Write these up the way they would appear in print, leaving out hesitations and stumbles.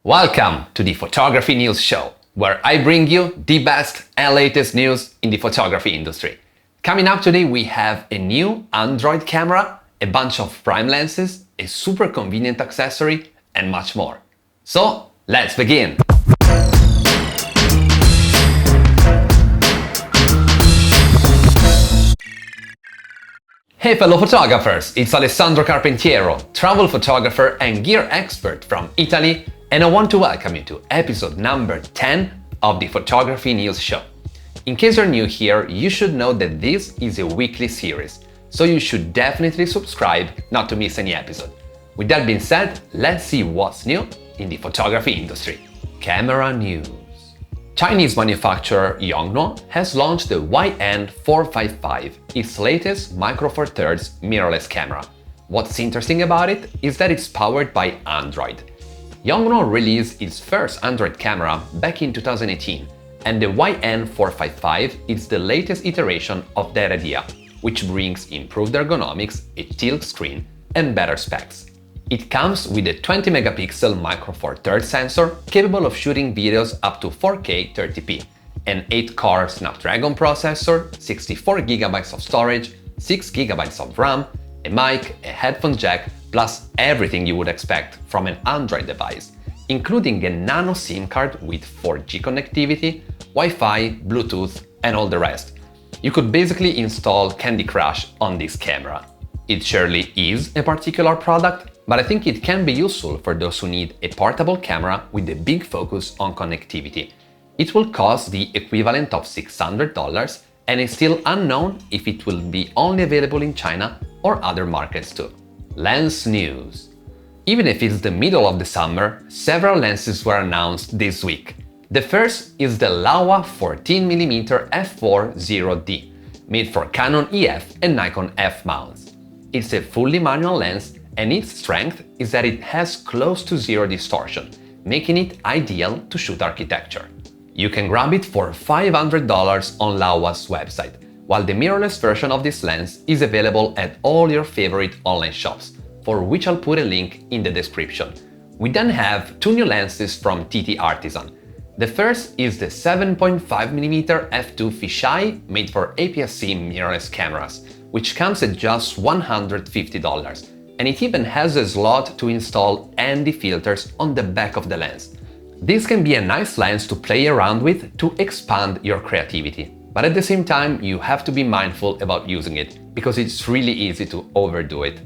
Welcome to the Photography News Show, where I bring you the best and latest news in the photography industry. Coming up today, we have a new Android camera, a bunch of prime lenses, a super convenient accessory, and much more. So, let's begin! Hey fellow photographers, it's Alessandro Carpentiero, travel photographer and gear expert from Italy, and I want to welcome you to episode number 10 of the Photography News Show. In case you're new here, you should know that this is a weekly series, so you should definitely subscribe not to miss any episode. With that being said, let's see what's new in the photography industry. Camera news. Chinese manufacturer Yongnuo has launched the YN455, its latest Micro Four Thirds mirrorless camera. What's interesting about it is that it's powered by Android. Yongnuo released its first Android camera back in 2018, and the YN455 is the latest iteration of that idea, which brings improved ergonomics, a tilt screen, and better specs. It comes with a 20 megapixel Micro Four Thirds sensor capable of shooting videos up to 4K 30p, an 8-core Snapdragon processor, 64 GB of storage, 6 GB of RAM, a mic, a headphone jack, plus everything you would expect from an Android device, including a nano SIM card with 4G connectivity, Wi-Fi, Bluetooth, and all the rest. You could basically install Candy Crush on this camera. It surely is a particular product, but I think it can be useful for those who need a portable camera with a big focus on connectivity. It will cost the equivalent of $600 and is still unknown if it will be only available in China or other markets too. Lens news. Even if it's the middle of the summer, several lenses were announced this week. The first is the Laowa 14mm f4.0D, made for Canon EF and Nikon F mounts. It's a fully manual lens, and its strength is that it has close to zero distortion, making it ideal to shoot architecture. You can grab it for $500 on Laowa's website, while the mirrorless version of this lens is available at all your favorite online shops, for which I'll put a link in the description. We then have two new lenses from TTArtisan. The first is the 7.5mm f2 fisheye made for APS-C mirrorless cameras, which comes at just $150. And it even has a slot to install ND filters on the back of the lens. This can be a nice lens to play around with to expand your creativity, but at the same time you have to be mindful about using it, because it's really easy to overdo it.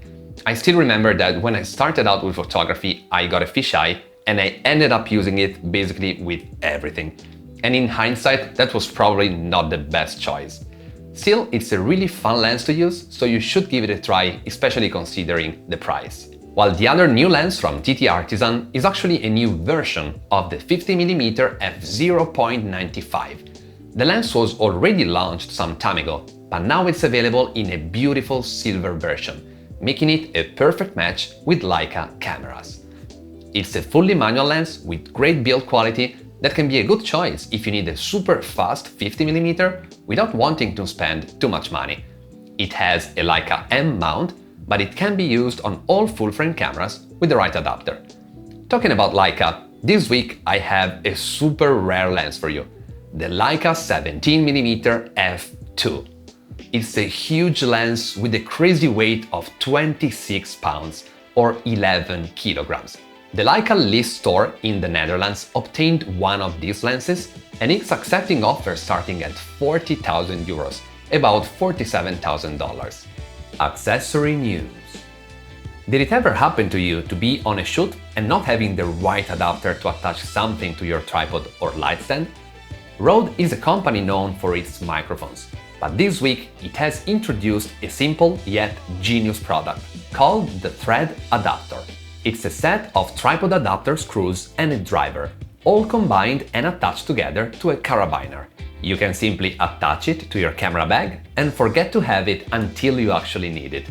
I still remember that when I started out with photography, I got a fisheye and I ended up using it basically with everything. And in hindsight, that was probably not the best choice. Still, it's a really fun lens to use, so you should give it a try, especially considering the price. While the other new lens from TTArtisan is actually a new version of the 50mm f0.95. The lens was already launched some time ago, but now it's available in a beautiful silver version, making it a perfect match with Leica cameras. It's a fully manual lens with great build quality that can be a good choice if you need a super fast 50mm without wanting to spend too much money. It has a Leica M mount, but it can be used on all full-frame cameras with the right adapter. Talking about Leica, this week I have a super rare lens for you, the Leica 17mm f2. It's a huge lens with a crazy weight of 26 pounds or 11 kilograms. The Leica Lisse store in the Netherlands obtained one of these lenses, and it's accepting offers starting at 40,000 euros, about $47,000. Accessory news. Did it ever happen to you to be on a shoot and not having the right adapter to attach something to your tripod or light stand? Rode is a company known for its microphones, but this week it has introduced a simple yet genius product called the Thread Adapter. It's a set of tripod adapter screws and a driver, all combined and attached together to a carabiner. You can simply attach it to your camera bag and forget to have it until you actually need it.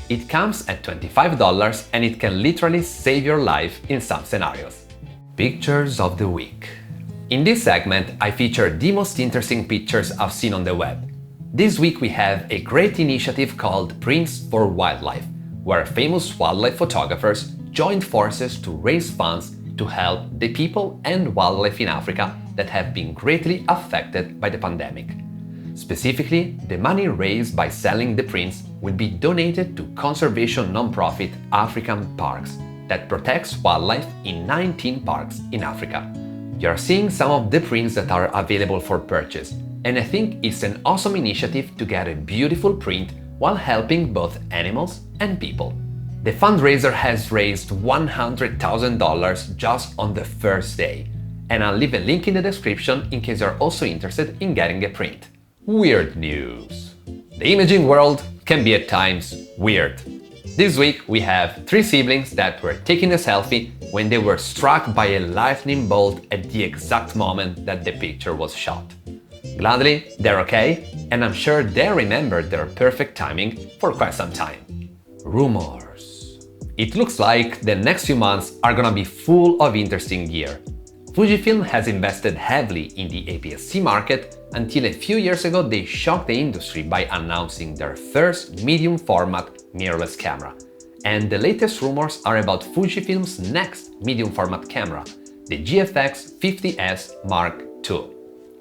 It comes at $25 and it can literally save your life in some scenarios. Pictures of the week. In this segment, I feature the most interesting pictures I've seen on the web. This week we have a great initiative called Prints for Wildlife, where famous wildlife photographers joined forces to raise funds to help the people and wildlife in Africa that have been greatly affected by the pandemic. Specifically, the money raised by selling the prints will be donated to conservation non-profit African Parks that protects wildlife in 19 parks in Africa. You're seeing some of the prints that are available for purchase, and I think it's an awesome initiative to get a beautiful print while helping both animals and people. The fundraiser has raised $100,000 just on the first day, and I'll leave a link in the description in case you're also interested in getting a print. Weird news. The imaging world can be at times weird. This week we have 3 siblings that were taking a selfie when they were struck by a lightning bolt at the exact moment that the picture was shot. Gladly, they're okay, and I'm sure they remembered their perfect timing for quite some time. Rumors. It looks like the next few months are gonna be full of interesting gear. Fujifilm has invested heavily in the APS-C market until a few years ago they shocked the industry by announcing their first medium-format mirrorless camera. And the latest rumors are about Fujifilm's next medium-format camera, the GFX 50S Mark II.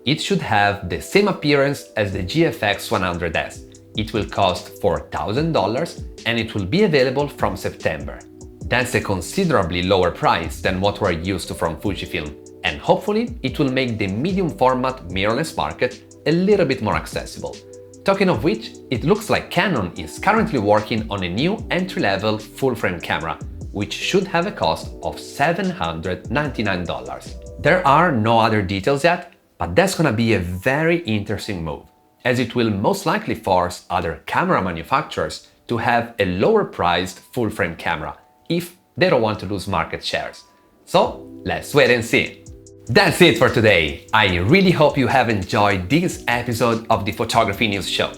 It should have the same appearance as the GFX 100S. It will cost $4,000 and it will be available from September. That's a considerably lower price than what we're used to from Fujifilm, and hopefully it will make the medium format mirrorless market a little bit more accessible. Talking of which, it looks like Canon is currently working on a new entry-level full-frame camera, which should have a cost of $799. There are no other details yet, but that's gonna be a very interesting move, as it will most likely force other camera manufacturers to have a lower-priced full-frame camera if they don't want to lose market shares. So let's wait and see. That's it for today. I really hope you have enjoyed this episode of the Photography News Show.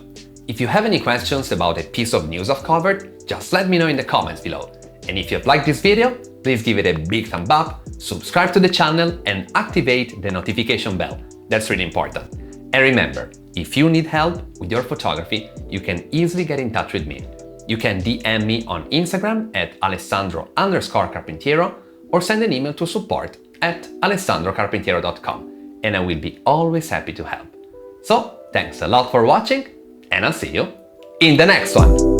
If you have any questions about a piece of news I've covered, just let me know in the comments below. And if you've liked this video, please give it a big thumb up, subscribe to the channel and activate the notification bell. That's really important. And remember, if you need help with your photography, you can easily get in touch with me. You can DM me on Instagram at Alessandro_Carpentiero or send an email to support@alessandrocarpentiero.com, and I will be always happy to help. So, thanks a lot for watching, and I'll see you in the next one!